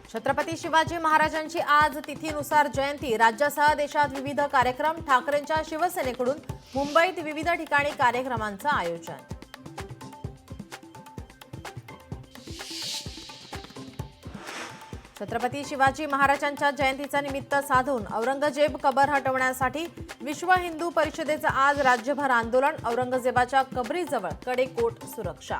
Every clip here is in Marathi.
छत्रपती शिवाजी महाराजांची आज तिथीनुसार जयंती। राज्यासह देशात विविध कार्यक्रम। ठाकरेंच्या शिवसेनेकडून मुंबईत विविध ठिकाणी कार्यक्रमांचं आयोजन। छत्रपती शिवाजी महाराजांच्या जयंतीचा निमित्त साधून औरंगजेब कबर हटवण्यासाठी विश्व हिंदू परिषदेचं आज राज्यभर आंदोलन। औरंगजेबाच्या कबरीजवळ कडेकोट सुरक्षा।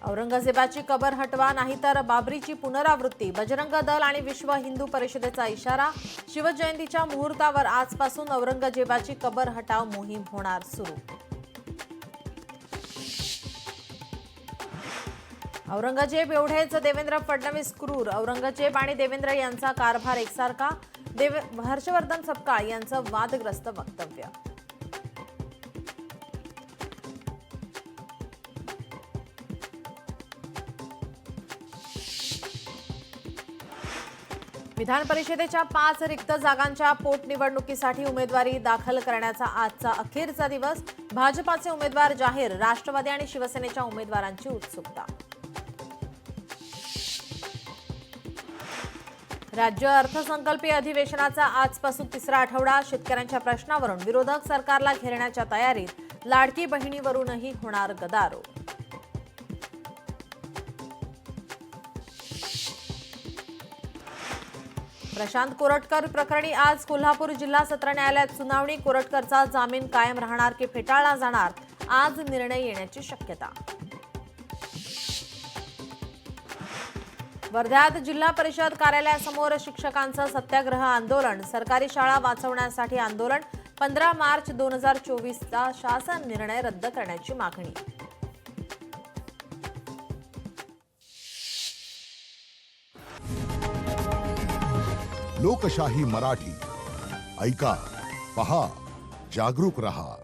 औरंगजेबाची कबर हटवा नाहीतर बाबरीची पुनरावृत्ती। बजरंग दल आणि विश्व हिंदू परिषदेचा इशारा। शिवजयंतीच्या मुहूर्तावर आजपासून औरंगजेबाची कबर हटाव मोहीम होणार सुरू। औरंगजेब एवढेच देवेंद्र फडणवीस क्रूर। औरंगजेब आणि देवेंद्र यांचा कारभार एकसारखा। हर्षवर्धन सपकाळ यांचं वादग्रस्त वक्तव्य। विधान परिषदेच्या 5 रिक्त जागांच्या पोटनिवडणुकीसाठी उमेदवारी दाखल करण्याचा आजचा अखेरचा दिवस। भाजपाचे उमेदवार जाहीर। राष्ट्रवादी आणि शिवसेनेच्या उमेदवारांची उत्सुकता। राज्य अर्थसंकल्पीय अधिवेशनाचा आजपासून तिसरा आठवडा। शेतकऱ्यांच्या प्रश्नावरून विरोधक सरकारला घेरण्याच्या तयारीत। लाडकी बहिणीवरूनही होणार गदारोळ। प्रशांत कोरटकर प्रकरणी आज कोल्हापूर जिल्हा सत्र न्यायालयात सुनावणी। कोरटकरचा जामीन कायम राहणार की फेटाळला जाणार, आज निर्णय येण्याची शक्यता। वर्ध्यात जिल्हा परिषद कार्यालयासमोर शिक्षकांचं सत्याग्रह आंदोलन। सरकारी शाळा वाचवण्यासाठी आंदोलन। 15 मार्च 2024चा शासन निर्णय रद्द करण्याची मागणी। लोकशाही मराठी ऐका, पहा, जागरूक रहा।